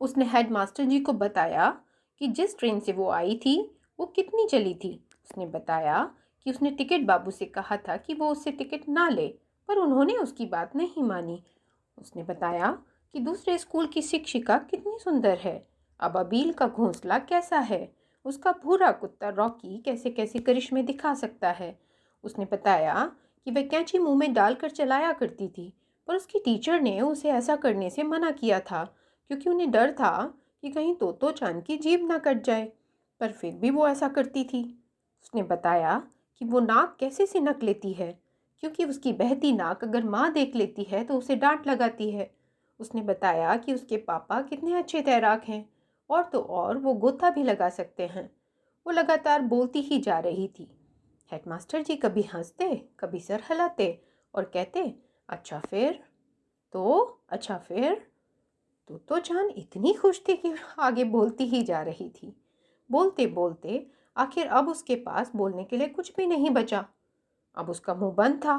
उसने हेडमास्टर जी को बताया कि जिस ट्रेन से वो आई थी वो कितनी चली थी। उसने बताया कि उसने टिकट बाबू से कहा था कि वो उससे टिकट ना ले, पर उन्होंने उसकी बात नहीं मानी। उसने बताया कि दूसरे स्कूल की शिक्षिका कितनी सुंदर है, अबाबील का घोंसला कैसा है, उसका भूरा कुत्ता रॉकी कैसे कैसे करिश्मे दिखा सकता है। उसने बताया कि वह कैंची मुंह में डालकर चलाया करती थी, पर उसकी टीचर ने उसे ऐसा करने से मना किया था क्योंकि उन्हें डर था कि कहीं तोतो चांद की जीभ ना कट जाए, पर फिर भी वो ऐसा करती थी। उसने बताया कि वो नाक कैसे सिनक लेती है क्योंकि उसकी बहती नाक अगर माँ देख लेती है तो उसे डांट लगाती है। उसने बताया कि उसके पापा कितने अच्छे तैराक हैं, और तो और वो गोता भी लगा सकते हैं। वो लगातार बोलती ही जा रही थी। हेडमास्टर जी कभी हंसते, कभी सर हिलाते और कहते, अच्छा फिर? तो अच्छा फिर? तो जान इतनी खुश थी कि आगे बोलती ही जा रही थी। बोलते बोलते आखिर अब उसके पास बोलने के लिए कुछ भी नहीं बचा। अब उसका मुंह बंद था।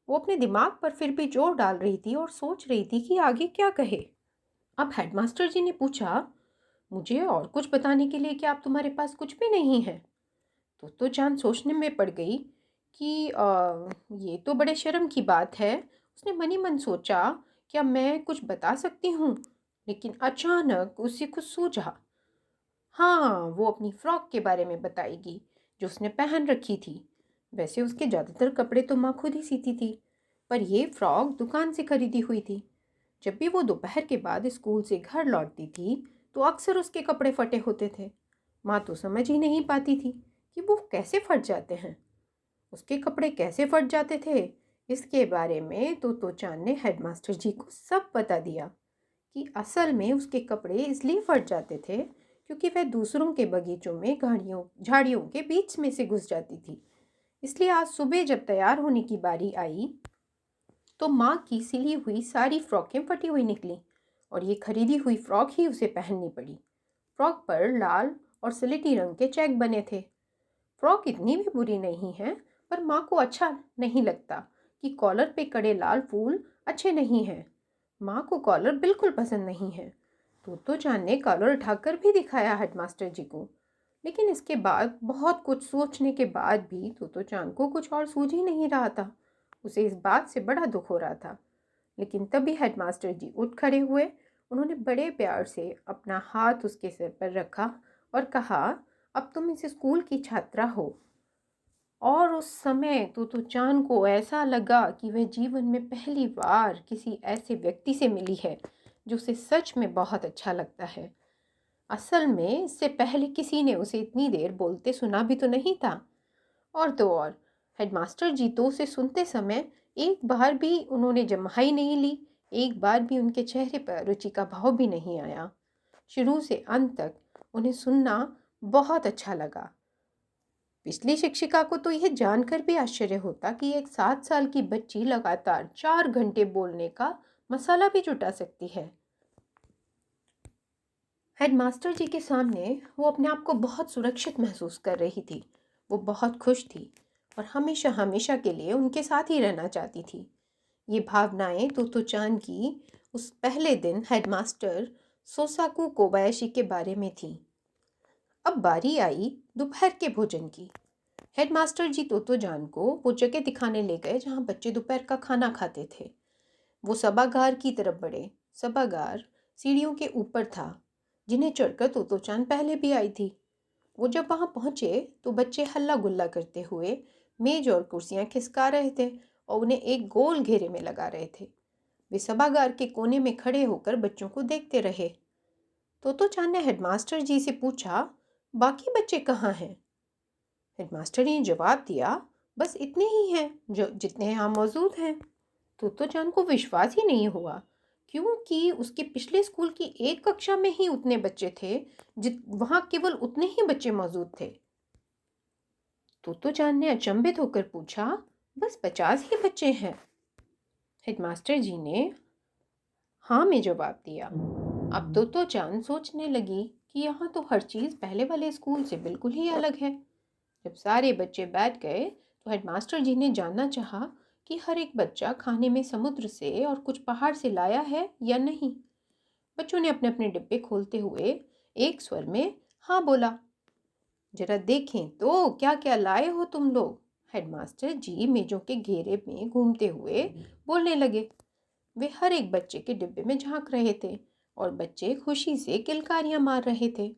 वो अपने दिमाग पर फिर भी जोर डाल रही थी और सोच रही थी कि आगे क्या कहे। अब हेडमास्टर जी ने पूछा, मुझे और कुछ बताने के लिए क्या आप तुम्हारे पास कुछ भी नहीं है? तो जान सोचने में पड़ गई कि ये तो बड़े शर्म की बात है। उसने मनी मन सोचा, क्या मैं कुछ बता सकती हूँ? लेकिन अचानक उसे कुछ सूझा। हाँ, वो अपनी फ्रॉक के बारे में बताएगी जो उसने पहन रखी थी। वैसे उसके ज़्यादातर कपड़े तो माँ खुद ही सीती थी, पर ये फ्रॉक दुकान से खरीदी हुई थी। जब भी वो दोपहर के बाद स्कूल से घर लौटती थी तो अक्सर उसके कपड़े फटे होते थे। माँ तो समझ ही नहीं पाती थी कि वो कैसे फट जाते हैं। उसके कपड़े कैसे फट जाते थे, इसके बारे में तो चांद ने हेडमास्टर जी को सब बता दिया कि असल में उसके कपड़े इसलिए फट जाते थे क्योंकि वह दूसरों के बगीचों में गाड़ियों झाड़ियों के बीच में से घुस जाती थी। इसलिए आज सुबह जब तैयार होने की बारी आई तो माँ की सिली हुई सारी फ्रॉकें फटी हुई निकली और ये खरीदी हुई फ्रॉक ही उसे पहननी पड़ी। फ्रॉक पर लाल और स्लेटी रंग के चेक बने थे। फ्रॉक इतनी भी बुरी नहीं है, पर माँ को अच्छा नहीं लगता कि कॉलर पे कड़े लाल फूल अच्छे नहीं हैं। माँ को कॉलर बिल्कुल पसंद नहीं है। तो चांद ने कॉलर उठाकर भी दिखाया हेडमास्टर जी को, लेकिन इसके बाद बहुत कुछ सोचने के बाद भी तो चांद को कुछ और सूझ ही नहीं रहा था। उसे इस बात से बड़ा दुख हो रहा था। लेकिन तभी हेडमास्टर जी उठ खड़े हुए। उन्होंने बड़े प्यार से अपना हाथ उसके सिर पर रखा और कहा, अब तुम इस स्कूल की छात्रा हो। और उस समय तो चांद को ऐसा लगा कि वह जीवन में पहली बार किसी ऐसे व्यक्ति से मिली है जो उसे सच में बहुत अच्छा लगता है। असल में इससे पहले किसी ने उसे इतनी देर बोलते सुना भी तो नहीं था। और तो और हेडमास्टर जी तो उसे सुनते समय एक बार भी उन्होंने जम्हाई नहीं ली। एक बार भी उनके चेहरे पर रुचि का भाव भी नहीं आया। शुरू से अंत तक उन्हें सुनना बहुत अच्छा लगा। पिछली शिक्षिका को तो यह जानकर भी आश्चर्य होता कि एक 7 साल की बच्ची लगातार 4 घंटे बोलने का मसाला भी जुटा सकती है। हेडमास्टर जी के सामने वो अपने आप को बहुत सुरक्षित महसूस कर रही थी। वो बहुत खुश थी और हमेशा हमेशा के लिए उनके साथ ही रहना चाहती थी। ये भावनाएं तोतो-चान की उस पहले दिन हेडमास्टर सोसाकू कोबायाशी के बारे में थी। अब बारी आई दोपहर के भोजन की। हेडमास्टर जी तोतो-जान को वो जगह दिखाने ले गए जहाँ बच्चे दोपहर का खाना खाते थे। वो सभागार की तरफ बढ़े। सभागार सीढ़ियों के ऊपर था, जिन्हें चढ़कर तोतो-चान पहले भी आई थी। वो जब वहां पहुंचे तो बच्चे हल्ला गुल्ला करते हुए मेज और कुर्सियां खिसका रहे थे और उन्हें एक गोल घेरे में लगा रहे थे। वे सभागार के कोने में खड़े होकर बच्चों को देखते रहे। तोतो चान ने हेडमास्टर जी से पूछा, बाकी बच्चे कहाँ हैं? हेडमास्टर ने जवाब दिया, बस इतने ही हैं जो जितने यहाँ मौजूद हैं। तोतो चान को विश्वास ही नहीं हुआ क्योंकि उसके पिछले स्कूल की एक कक्षा में ही उतने बच्चे थे, जित वहां केवल उतने ही बच्चे मौजूद थे। तोतो-चान ने अचंभित होकर पूछा, बस 50 ही बच्चे हैं? हेडमास्टर जी ने हाँ में जवाब दिया। अब तोतो-चान सोचने लगी कि यहाँ तो हर चीज़ पहले वाले स्कूल से बिल्कुल ही अलग है। जब सारे बच्चे बैठ गए तो हेडमास्टर जी ने जानना चाहा कि हर एक बच्चा खाने में समुद्र से और कुछ पहाड़ से लाया है या नहीं। बच्चों ने अपने अपने डिब्बे खोलते हुए एक स्वर में हाँ बोला। जरा देखें तो क्या क्या लाए हो तुम लोग। हेडमास्टर जी मेजों के घेरे में घूमते हुए बोलने लगे। वे हर एक बच्चे के डिब्बे में झांक रहे थे और बच्चे खुशी से किलकारियां मार रहे थे।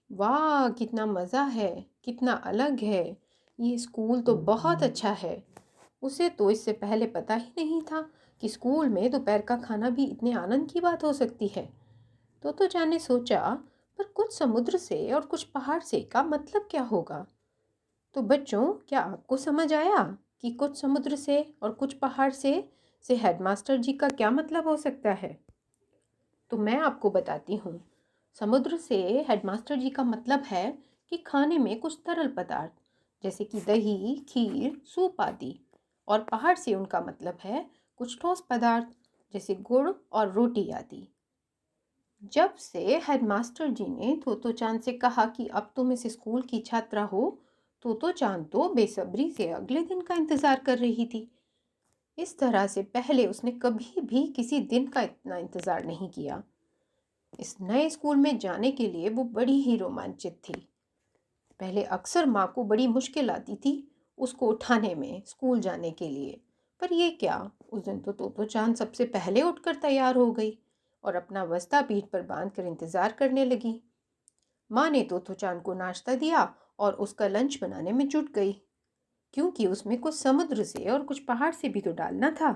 वाह कितना मज़ा है, कितना अलग है, ये स्कूल तो बहुत अच्छा है। उसे तो इससे पहले पता ही नहीं था कि स्कूल में दोपहर का खाना भी इतने आनंद की बात हो सकती है। तो जान ने सोचा, पर कुछ समुद्र से और कुछ पहाड़ से का मतलब क्या होगा। तो बच्चों, क्या आपको समझ आया कि कुछ समुद्र से और कुछ पहाड़ से हेडमास्टर जी का क्या मतलब हो सकता है। तो मैं आपको बताती हूँ। समुद्र से हेडमास्टर जी का मतलब है कि खाने में कुछ तरल पदार्थ जैसे कि दही, खीर, सूप आदि। और पहाड़ से उनका मतलब है कुछ ठोस पदार्थ जैसे गुड़ और रोटी आदि। जब से हेडमास्टर जी ने तोतो चांद से कहा कि अब तुम इस स्कूल की छात्रा हो, तोतो चांद तो बेसब्री से अगले दिन का इंतजार कर रही थी। इस तरह से पहले उसने कभी भी किसी दिन का इतना इंतजार नहीं किया। इस नए स्कूल में जाने के लिए वो बड़ी ही रोमांचित थी। पहले अक्सर माँ को बड़ी मुश्किल आती थी उसको उठाने में स्कूल जाने के लिए। पर ये क्या, उस दिन तो तोतो चांद सबसे पहले उठकर तैयार हो गई और अपना बस्ता पीठ पर बांधकर इंतजार करने लगी। माँ ने तोतो चांद को नाश्ता दिया और उसका लंच बनाने में जुट गई, क्योंकि उसमें कुछ समुद्र से और कुछ पहाड़ से भी तो डालना था।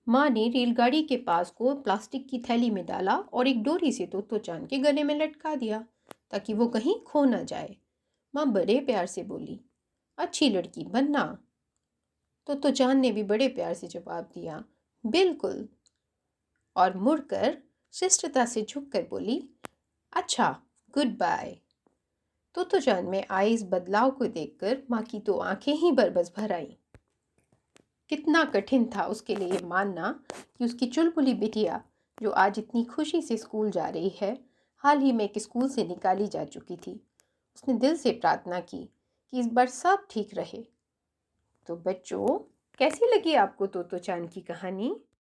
माँ ने रेलगाड़ी के पास को प्लास्टिक की थैली में डाला और एक डोरी से तोतो चांद के गले में लटका दिया ताकि वो कहीं खो न जाए। माँ बड़े प्यार से बोली, अच्छी लड़की बनना। तोतो चांद ने भी बड़े प्यार से जवाब दिया, बिल्कुल। और मुड़कर शिष्टता से झुककर बोली, अच्छा, गुड बाय। तोतो चांद में आए इस बदलाव को देखकर माँ की तो आंखें ही बरबस भर आईं। कितना कठिन था उसके लिए ये मानना कि उसकी चुलबुली बिटिया, जो आज इतनी खुशी से स्कूल जा रही है, हाल ही में एक स्कूल से निकाली जा चुकी थी। उसने दिल से प्रार्थना की कि इस बार सब ठीक रहे। तो बच्चों, कैसी लगी आपको तोतो चांद की कहानी।